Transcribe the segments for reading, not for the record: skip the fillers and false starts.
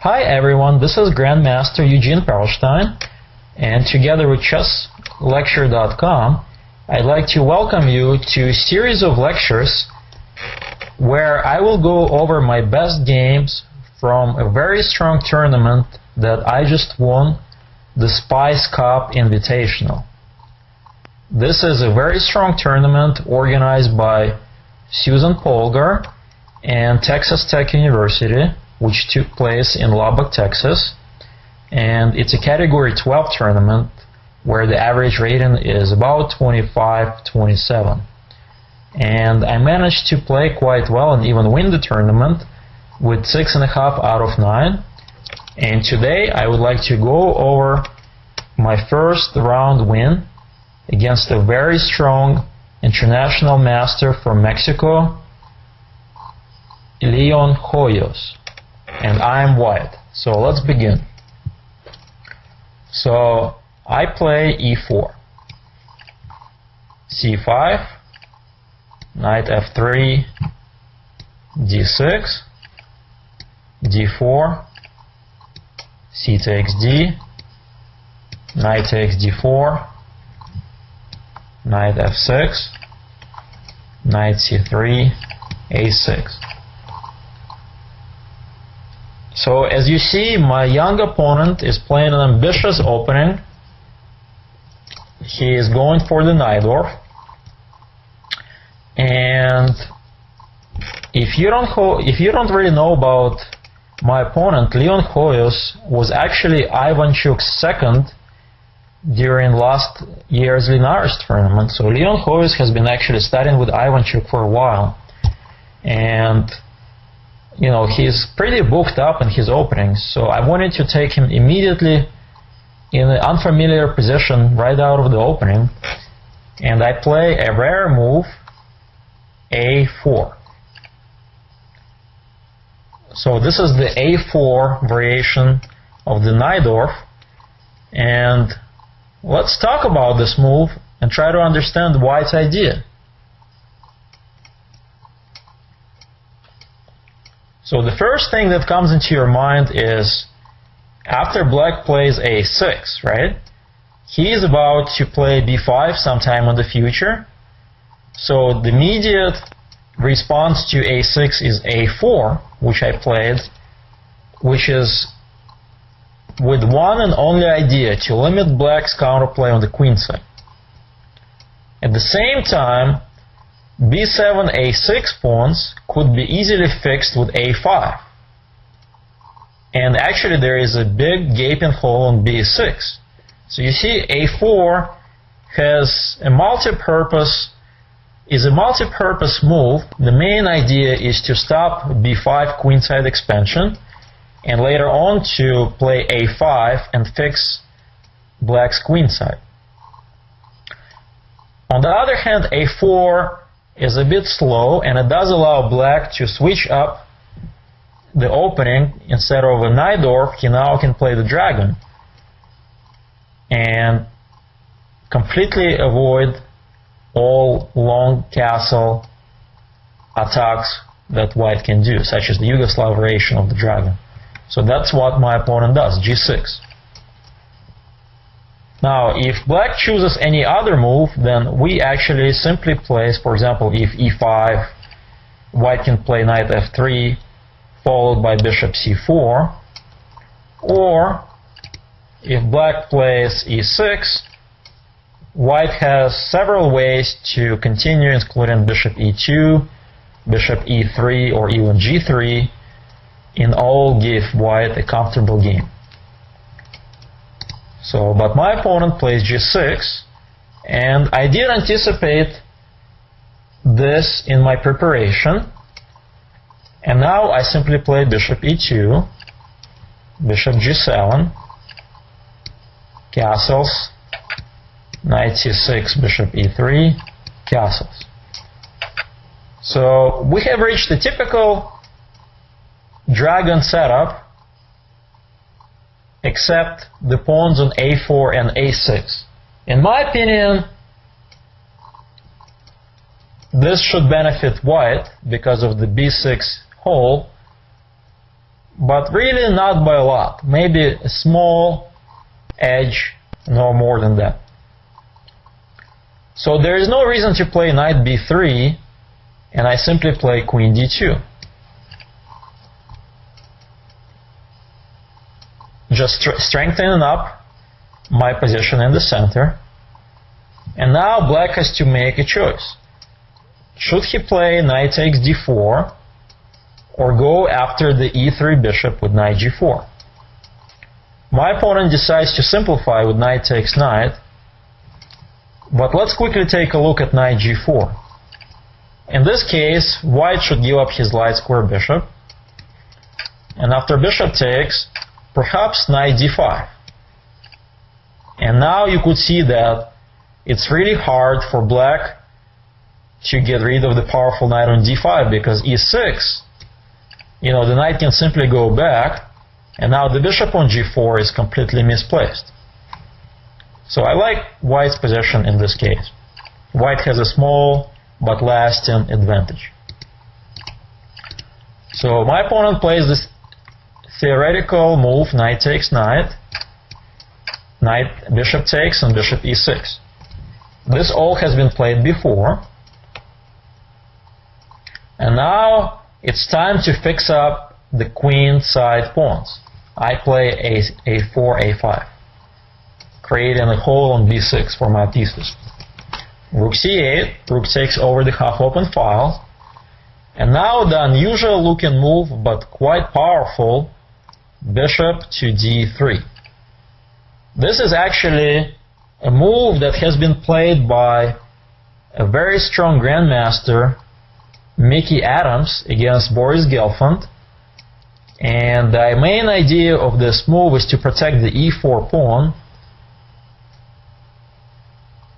Hi everyone, this is Grandmaster Eugene Perelshteyn, and together with chesslecture.com, I'd like to welcome you to a series of lectures where I will go over my best games from a very strong tournament that I just won, the Spice Cup Invitational. This is a very strong tournament organized by Susan Polgar and Texas Tech University, which took place in Lubbock, Texas. And it's a Category 12 tournament where the average rating is about 25-27. And I managed to play quite well and even win the tournament with 6.5 out of 9. And today I would like to go over my first round win against a very strong international master from Mexico, Leon Hoyos. And I'm white. So let's begin. So I play e4, c5, knight f3, d6, d4, c takes d, knight takes d4, knight f6, knight c3, a6. So as you see, my young opponent is playing an ambitious opening. He is going for the Najdorf. And if you don't really know about my opponent, Leon Hoyos was actually Ivanchuk's second during last year's Linares tournament. So Leon Hoyos has been actually studying with Ivanchuk for a while. And you know, he's pretty booked up in his openings, so I wanted to take him immediately in an unfamiliar position right out of the opening, and I play a rare move, a4. So this is the a4 variation of the Najdorf, and let's talk about this move and try to understand White's idea. So the first thing that comes into your mind is, after Black plays a6, right? He is about to play b5 sometime in the future. So the immediate response to a6 is a4, which I played, which is with one and only idea, to limit Black's counterplay on the queen side. At the same time, b7, a6 pawns could be easily fixed with a5. And actually there is a big gaping hole on b6. So you see, a4 has a multi-purpose move. The main idea is to stop b5 queenside expansion, and later on to play a5 and fix Black's queenside. On the other hand, a4 is a bit slow, and it does allow Black to switch up the opening. Instead of a Najdorf, he now can play the dragon and completely avoid all long castle attacks that White can do, such as the Yugoslav variation of the dragon. So that's what my opponent does, g6. Now, if Black chooses any other move, then we actually simply place, for example, if e5, White can play knight f3, followed by bishop c4, or if Black plays e6, White has several ways to continue, including bishop e2, bishop e3, or even g3, and all give White a comfortable game. So, but my opponent plays g6, and I did anticipate this in my preparation, and now I simply play bishop e2, bishop g7, castles, knight c6, bishop e3, castles. So we have reached the typical dragon setup, except the pawns on a4 and a6. In my opinion, this should benefit White because of the b6 hole, but really not by a lot. Maybe a small edge, no more than that. So there is no reason to play knight b3, and I simply play queen d2. Just strengthening up my position in the center. And now black has to make a choice. Should he play knight takes d4 or go after the e3 bishop with knight g4? My opponent decides to simplify with knight takes knight, but let's quickly take a look at knight g4. In this case, white should give up his light square bishop, and after bishop takes, perhaps knight d5. And now you could see that it's really hard for black to get rid of the powerful knight on d5, because e6, the knight can simply go back, and now the bishop on g4 is completely misplaced. So I like white's position in this case. White has a small but lasting advantage. So my opponent plays this theoretical move, knight takes knight, bishop takes, and bishop e6. This all has been played before. And now it's time to fix up the queen side pawns. I play a4, a5, creating a hole on b6 for my pieces. Rook c8, rook takes over the half-open file. And now the unusual looking move, but quite powerful, bishop to d3. This is actually a move that has been played by a very strong grandmaster, Mickey Adams, against Boris Gelfand. And the main idea of this move is to protect the e4 pawn,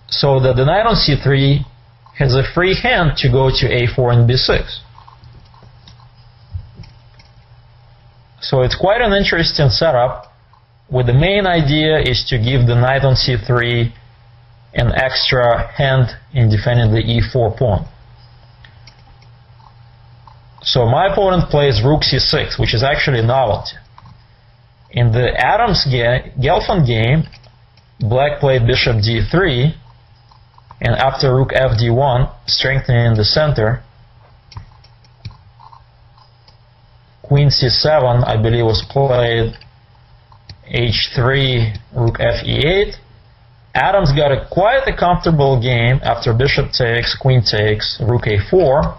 so that the knight on c3 has a free hand to go to a4 and b6. So it's quite an interesting setup, where the main idea is to give the knight on c3 an extra hand in defending the e4 pawn. So my opponent plays rook c6, which is actually a novelty. In the Adams-Gelfand game, black played bishop d3, and after rook fd1, strengthening the center, queen c7, I believe, was played h3, rook fe8. Adams got quite a comfortable game after bishop takes, queen takes, rook a4,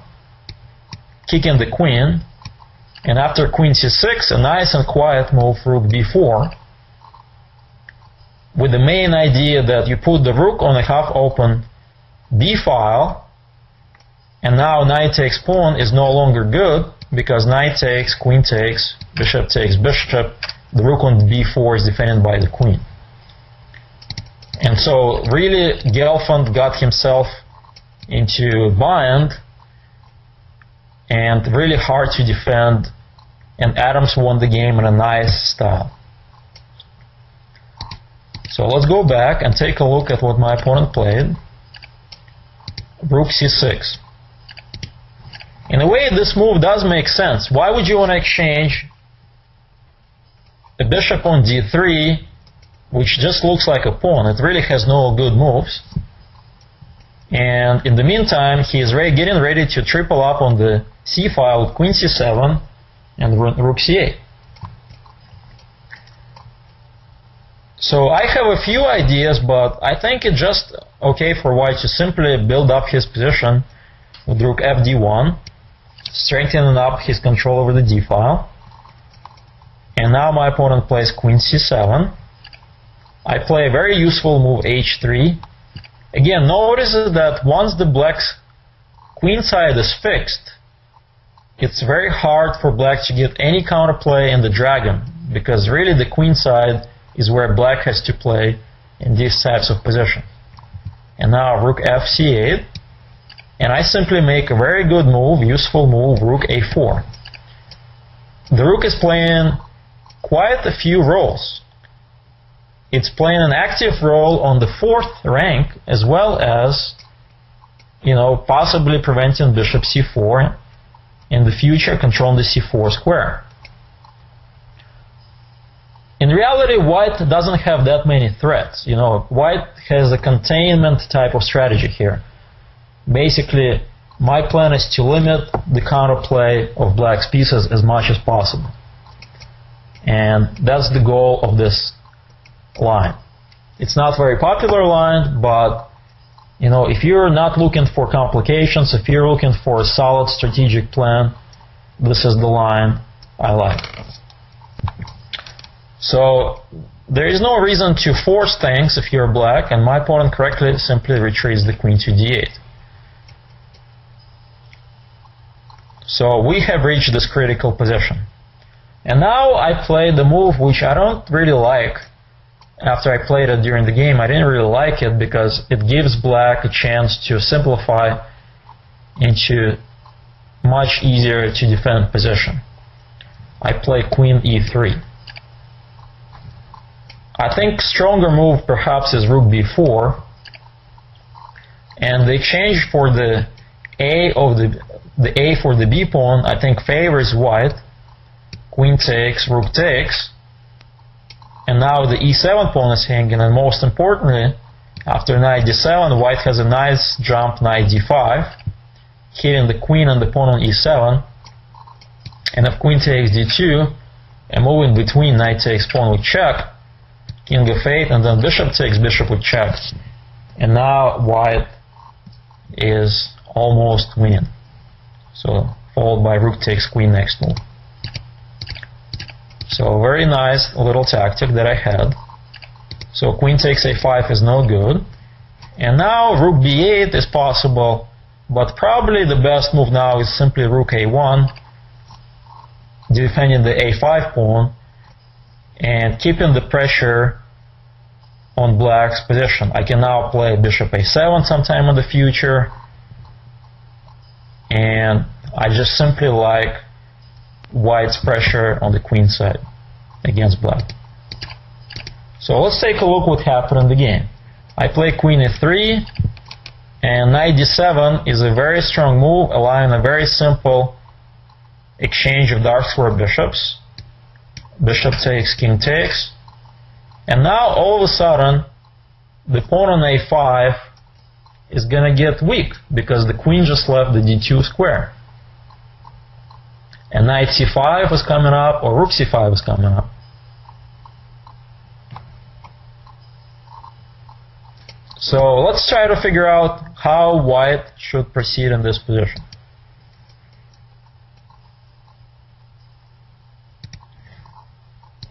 kicking the queen, and after queen c6, a nice and quiet move, rook b4, with the main idea that you put the rook on a half-open b file, and now knight takes pawn is no longer good, because knight takes, queen takes, bishop takes bishop, the rook on b4 is defended by the queen. And so really Gelfand got himself into a bind, and really hard to defend, and Adams won the game in a nice style. So let's go back and take a look at what my opponent played. Rook c6. In a way, this move does make sense. Why would you want to exchange a bishop on d3, which just looks like a pawn? It really has no good moves. And in the meantime, he is getting ready to triple up on the c file with queen c7 and rook c8. So I have a few ideas, but I think it's just okay for white to simply build up his position with rook fd1, strengthening up his control over the d file. And now my opponent plays queen c7. I play a very useful move h3. Again, notice that once the black's queen side is fixed, it's very hard for black to get any counterplay in the dragon, because really the queen side is where black has to play in these types of positions. And now rook fc8, and I simply make a very good move, useful move, rook a4. The rook is playing quite a few roles. It's playing an active role on the 4th rank, as well as, possibly preventing bishop c4 in the future, controlling the c4 square. In reality, white doesn't have that many threats. You know, white has a containment type of strategy here. Basically, my plan is to limit the counterplay of black's pieces as much as possible. And that's the goal of this line. It's not a very popular line, but you know, if you're not looking for complications, if you're looking for a solid strategic plan, this is the line I like. So there is no reason to force things if you're black, and my opponent correctly simply retreats the queen to d8. So we have reached this critical position. And now I play the move which I don't really like. After I played it during the game, I didn't really like it because it gives black a chance to simplify into much easier to defend position. I play queen e3. I think stronger move perhaps is rook b4, and the exchange for the a for the b pawn I think favors white. Queen takes, rook takes, and now the e7 pawn is hanging, and most importantly, after knight d7, white has a nice jump knight d5, hitting the queen and the pawn on e7, and if queen takes d2, a move in between, knight takes pawn with check, king f8, and then bishop takes, bishop with check. And now white is almost winning. So followed by rook takes queen next move. So very nice little tactic that I had. So queen takes a5 is no good. And now rook b8 is possible, but probably the best move now is simply rook a1, defending the a5 pawn and keeping the pressure on black's position. I can now play bishop a7 sometime in the future, and I just simply like white's pressure on the queen side against black. So let's take a look what happened in the game. I play queen e3, and knight d7 is a very strong move, allowing a very simple exchange of dark square bishops. Bishop takes, king takes, and now all of a sudden the pawn on a5 is gonna get weak because the queen just left the d2 square. And knight c5 is coming up, or rook c5 is coming up. So let's try to figure out how white should proceed in this position.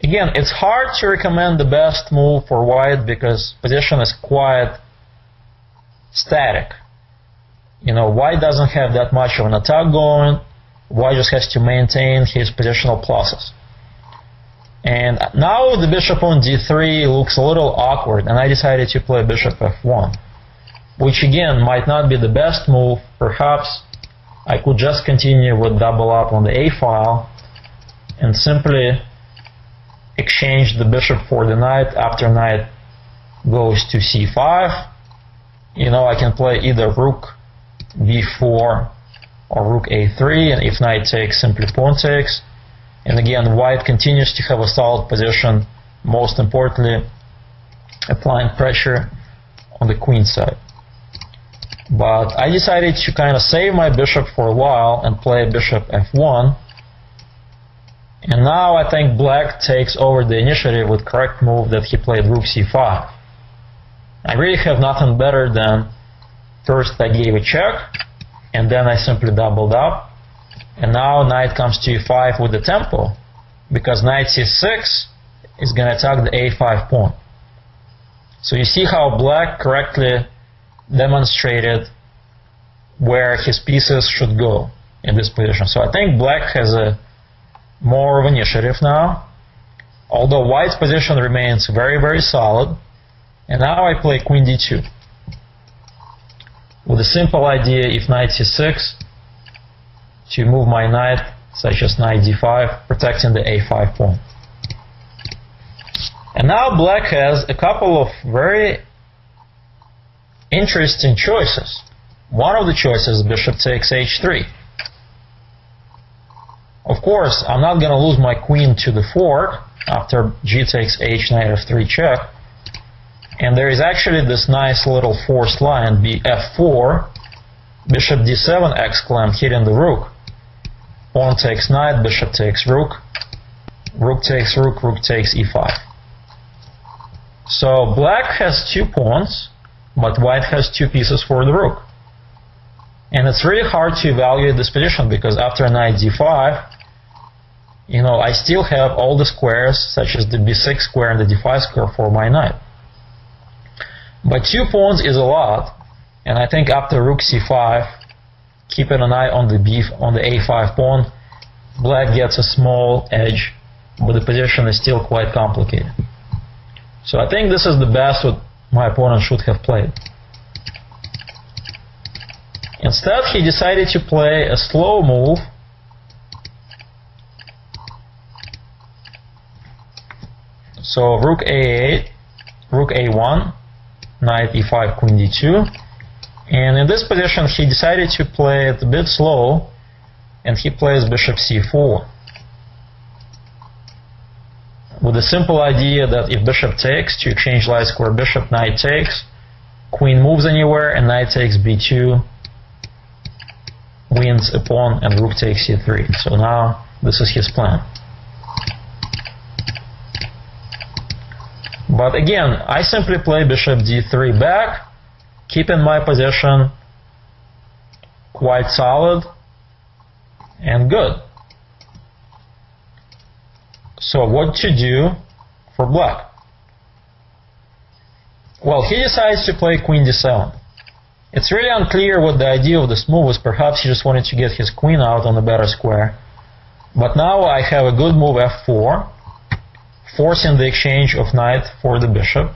Again, it's hard to recommend the best move for white because position is quite static. You know, white doesn't have that much of an attack going. White just has to maintain his positional pluses. And now the bishop on d3 looks a little awkward, and I decided to play bishop f1, which again might not be the best move. Perhaps I could just continue with double up on the a file and simply exchange the bishop for the knight after knight goes to c5. You know, I can play either rook b4 or rook a3, and if knight takes, simply pawn takes. And again, white continues to have a solid position, most importantly, applying pressure on the queen side. But I decided to kind of save my bishop for a while and play bishop f1. And now I think black takes over the initiative with correct move that he played rook c5. I really have nothing better than first I gave a check, and then I simply doubled up. And now knight comes to e5 with the tempo, because knight c6 is going to attack the a5 pawn. So you see how black correctly demonstrated where his pieces should go in this position. So I think black has a more of initiative now, although white's position remains very, very solid. And now I play queen d2 with a simple idea, if knight c6, to move my knight, such as knight d5, protecting the a5 pawn. And now black has a couple of very interesting choices. One of the choices, bishop takes h3. Of course, I'm not going to lose my queen to the fork after g takes h, knight f3 check. And there is actually this nice little forced line, f4, bishop d7 exclam, hitting the rook. Pawn takes knight, bishop takes rook, rook takes rook, rook takes e5. So black has 2 pawns, but white has 2 pieces for the rook. And it's really hard to evaluate this position because after knight d5, you know, I still have all the squares, such as the b6 square and the d5 square for my knight. But 2 pawns is a lot, and I think after rook c5, keeping an eye on the a5 pawn, black gets a small edge, but the position is still quite complicated. So I think this is the best what my opponent should have played. Instead, he decided to play a slow move. So rook a8, rook a1, knight e5, queen d2. And in this position, he decided to play it a bit slow, and he plays bishop c4. With the simple idea that if bishop takes, to exchange light square bishop, knight takes, queen moves anywhere, and knight takes b2, wins a pawn, and rook takes c3. So now this is his plan. But again, I simply play bishop d3 back, keeping my position quite solid and good. So what to do for black? Well, he decides to play queen d7. It's really unclear what the idea of this move was. Perhaps he just wanted to get his queen out on a better square. But now I have a good move f4, forcing the exchange of knight for the bishop.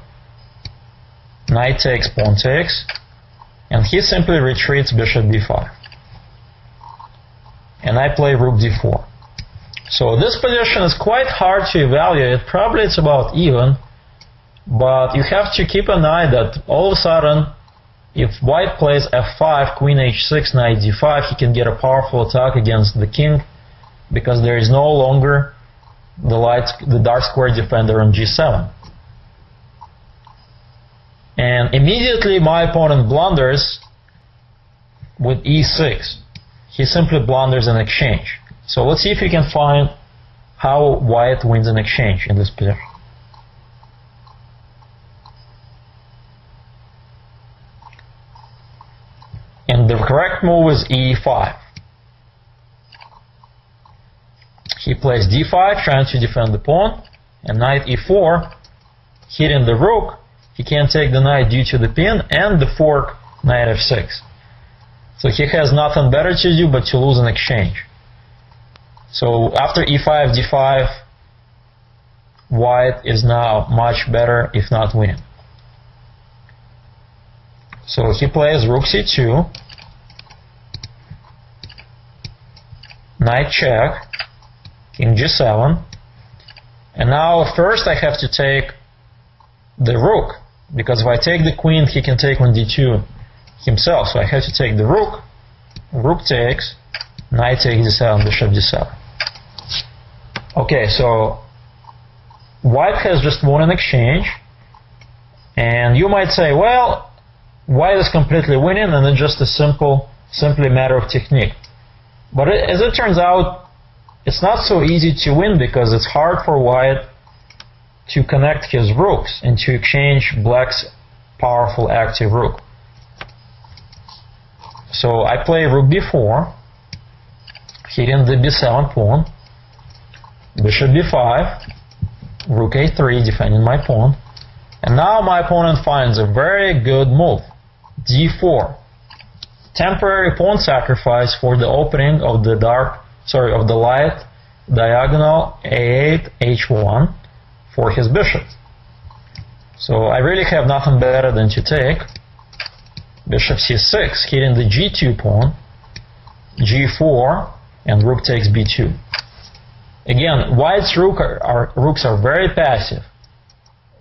Knight takes, pawn takes, and he simply retreats bishop b5. And I play rook d4. So this position is quite hard to evaluate. Probably it's about even, but you have to keep an eye that all of a sudden, if white plays f5, queen h6, knight d5, he can get a powerful attack against the king because there is no longer the dark square defender on g7. And immediately my opponent blunders with e6. He simply blunders an exchange. So let's see if you can find how white wins an exchange in this position. And the correct move is e5. He plays d5, trying to defend the pawn, and knight e4, hitting the rook. He can't take the knight due to the pin, and the fork, knight f6. So he has nothing better to do but to lose an exchange. So after e5, d5, white is now much better, if not winning. So he plays rook c2, knight check, king g7, and now first I have to take the rook, because if I take the queen, he can take on d2 himself. So I have to take the rook, rook takes, knight takes d7, bishop d7. Okay, so white has just won an exchange, and you might say, well, white is completely winning, and it's just a simply matter of technique. But as it turns out, it's not so easy to win because it's hard for white to connect his rooks and to exchange black's powerful active rook. So I play rook b4, hitting the b7 pawn, bishop b5, rook a3, defending my pawn, and now my opponent finds a very good move, d4. Temporary pawn sacrifice for the opening of the light diagonal a8, h1 for his bishop. So I really have nothing better than to take bishop c6, hitting the g2 pawn, g4, and rook takes b2. Again, white's rooks are very passive.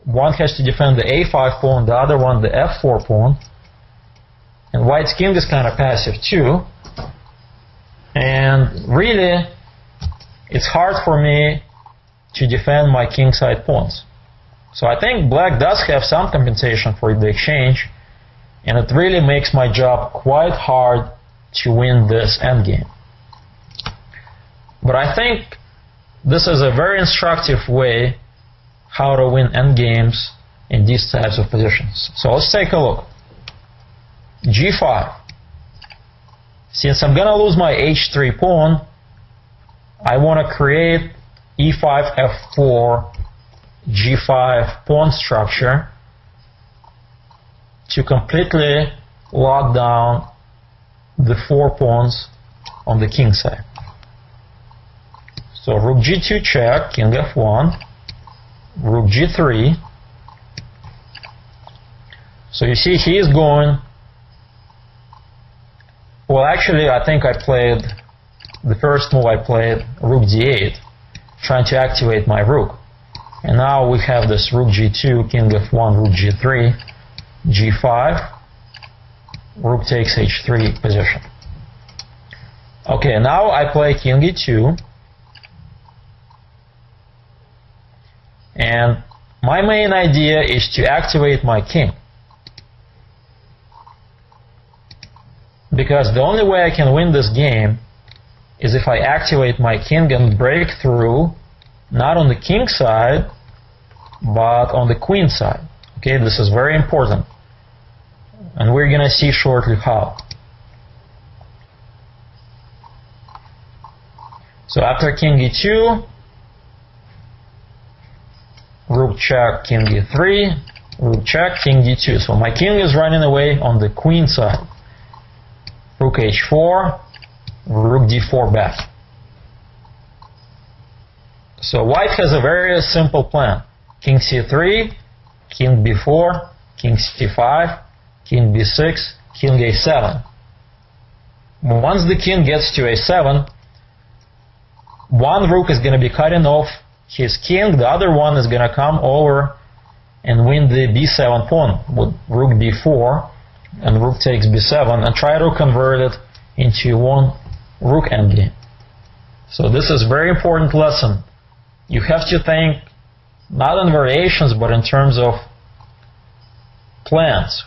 One has to defend the a5 pawn, the other one the f4 pawn. And white's king is kind of passive too. And really, it's hard for me to defend my kingside pawns. So I think black does have some compensation for the exchange, and it really makes my job quite hard to win this endgame. But I think this is a very instructive way how to win endgames in these types of positions. So let's take a look. G5. Since I'm gonna lose my H3 pawn, I want to create E5, F4, G5 pawn structure to completely lock down the 4 pawns on the king side. So rook G2 check, king F1, rook G3. So you see he is going, well actually I think I played, the first move I played rook D8, trying to activate my rook. And now we have this rook G2, king F1, rook G3, G5, rook takes H3 position. Okay, now I play king E2, and my main idea is to activate my king, because the only way I can win this game is if I activate my king and break through not on the king side but on the queen side. Okay, this is very important, and we're gonna see shortly how. So after king E2, rook check, king E3, rook check, king D2. So my king is running away on the queen side. Rook H4, rook D4 back. So white has a very simple plan. King C3, king B4, king C5, king B6, king A7. Once the king gets to A7, one rook is going to be cutting off his king, the other one is going to come over and win the B7 pawn with rook B4, and rook takes B7, and try to convert it into one rook endgame. So this is a very important lesson. You have to think not in variations but in terms of plans.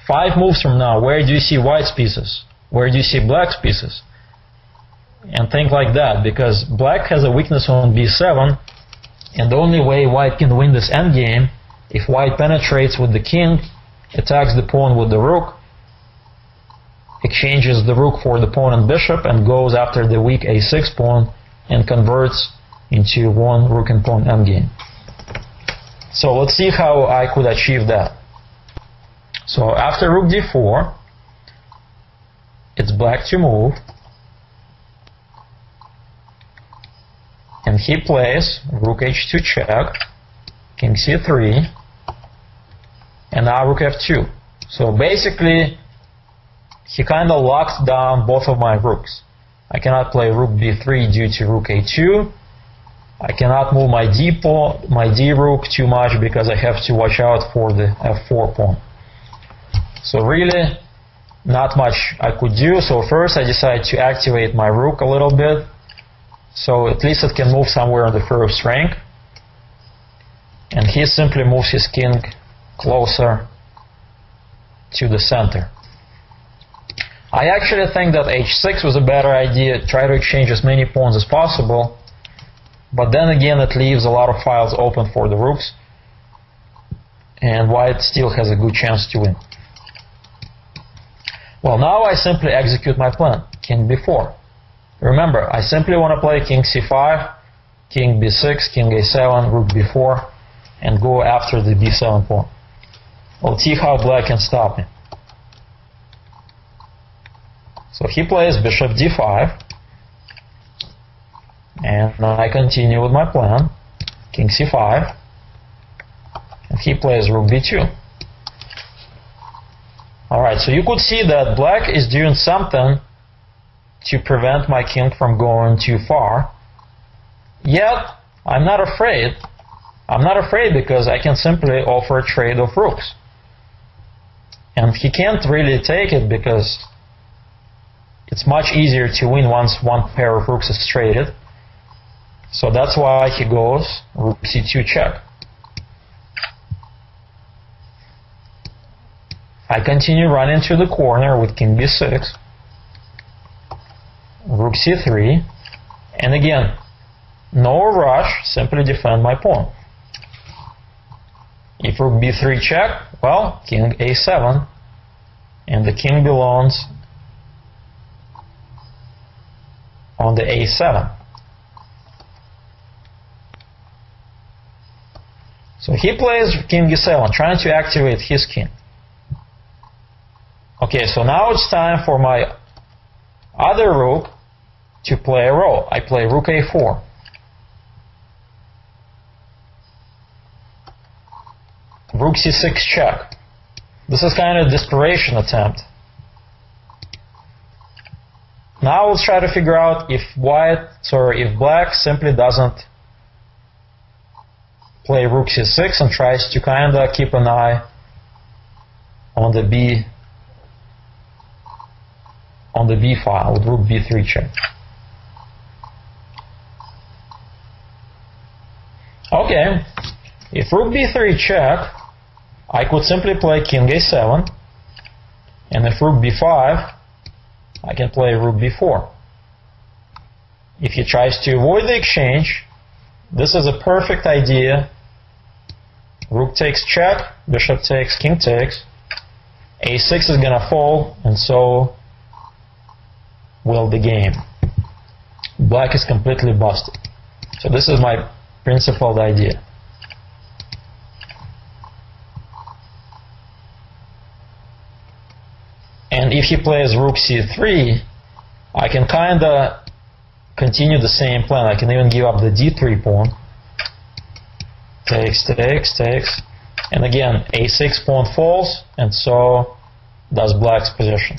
5 moves from now, where do you see white's pieces? Where do you see black's pieces? And think like that, because black has a weakness on B7, and the only way white can win this endgame, if white penetrates with the king, attacks the pawn with the rook, exchanges the rook for the pawn and bishop, and goes after the weak A6 pawn and converts into one rook and pawn endgame. So let's see how I could achieve that. So after rook D4, it's black to move, and he plays rook H2 check, king C3, and now rook F2. So basically he kind of locks down both of my rooks. I cannot play rook B3 due to rook A2. I cannot move my D rook too much because I have to watch out for the F4 pawn. So really not much I could do. So first I decided to activate my rook a little bit, so at least it can move somewhere in the first rank. And he simply moves his king closer to the center. I actually think that H6 was a better idea, try to exchange as many pawns as possible, but then again it leaves a lot of files open for the rooks, and white still has a good chance to win. Well, now I simply execute my plan, king B4. Remember, I simply want to play king C5, king B6, king A7, rook B4, and go after the B7 pawn. Let's see how black can stop me. So he plays bishop D5, and I continue with my plan, king C5, and he plays rook B2. Alright, so you could see that black is doing something to prevent my king from going too far. Yet, I'm not afraid. I'm not afraid because I can simply offer a trade of rooks. And he can't really take it because it's much easier to win once one pair of rooks is traded. So that's why he goes rook c2 check. I continue running to the corner with king b6, rook c3, and again, no rush, simply defend my pawn. If rook b3 check, well, king a7, and the king belongs on the a7. So he plays king e7, trying to activate his king. Okay, so now it's time for my other rook to play a role. I play rook a4. Rook c6 check. This is kind of a desperation attempt. Now let's try to figure out if black simply doesn't play rook c6 and tries to kind of keep an eye on the b file with rook b3 check. Okay, if rook b3 check, I could simply play king a7, and if rook b5, I can play rook b4. If he tries to avoid the exchange, this is a perfect idea. Rook takes check, bishop takes, king takes, a6 is gonna fall, and so will the game. Black is completely busted. So this is my principled idea. And if he plays rook c3, I can kinda continue the same plan. I can even give up the d3 pawn. Takes, takes, takes. And again, a6 pawn falls, and so does black's position.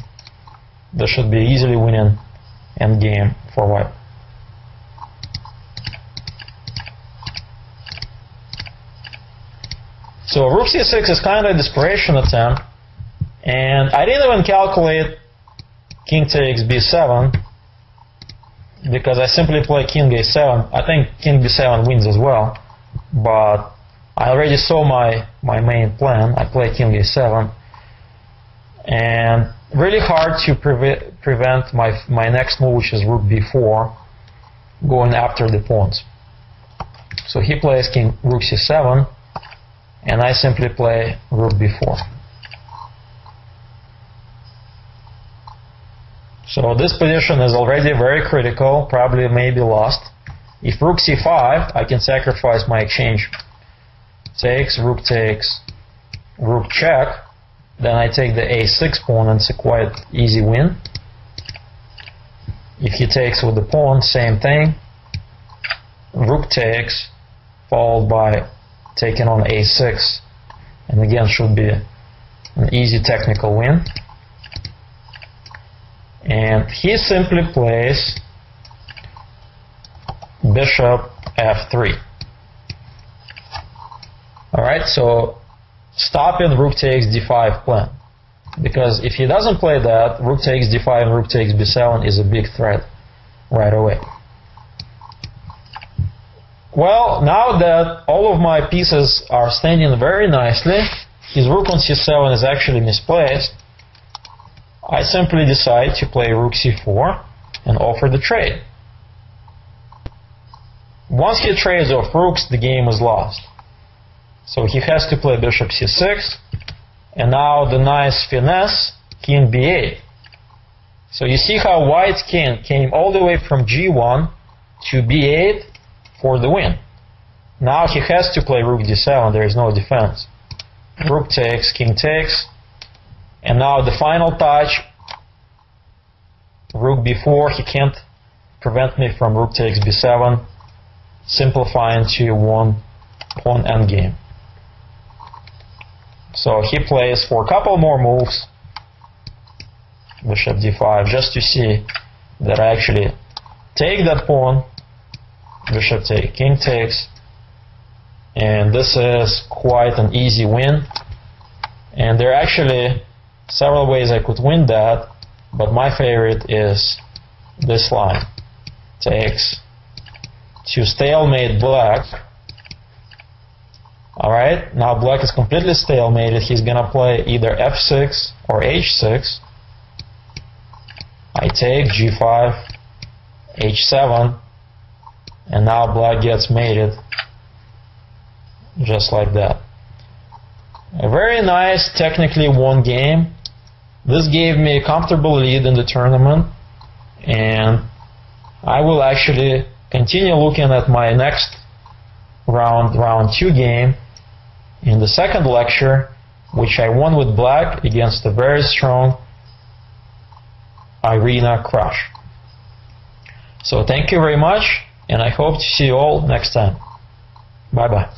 This should be easily winning endgame for white. So rook c6 is kind of a desperation attempt, and I didn't even calculate king takes b7 because I simply play king a7. I think king b7 wins as well, but I already saw my main plan. I play king a7, and really hard to prevent my next move, which is rook b4, going after the pawns. So he plays rook c7, and I simply play rook b4. So this position is already very critical, probably maybe lost. If rook c5, I can sacrifice my exchange. Takes, rook check, then I take the a6 pawn, and it's a quite easy win. If he takes with the pawn, same thing. Rook takes, followed by taking on a6, and again should be an easy technical win. And he simply plays bishop f3. Alright, so stopping rook takes d5 plan. Because if he doesn't play that, rook takes d5 and rook takes b7 is a big threat right away. Well, now that all of my pieces are standing very nicely, his rook on c7 is actually misplaced, I simply decide to play rook c4 and offer the trade. Once he trades off rooks, the game is lost. So he has to play bishop c6, and now the nice finesse, king b8. So you see how white's king came all the way from g1 to b8 for the win. Now he has to play rook d7, there is no defense. Rook takes, king takes, and now the final touch, rook b4, he can't prevent me from rook takes b7, simplifying to one pawn endgame. So he plays for a couple more moves, bishop d5, just to see that I actually take that pawn, bishop takes, king takes, and this is quite an easy win. And there are actually several ways I could win that, but my favorite is this line. Takes, to stalemate black. Alright, now black is completely stalemated. He's gonna play either f6 or h6. I take g5, h7, and now black gets mated just like that. A very nice, technically won game. This gave me a comfortable lead in the tournament, and I will actually continue looking at my next round 2 game in the second lecture, which I won with black against a very strong Irina Krush. So thank you very much, and I hope to see you all next time. Bye bye.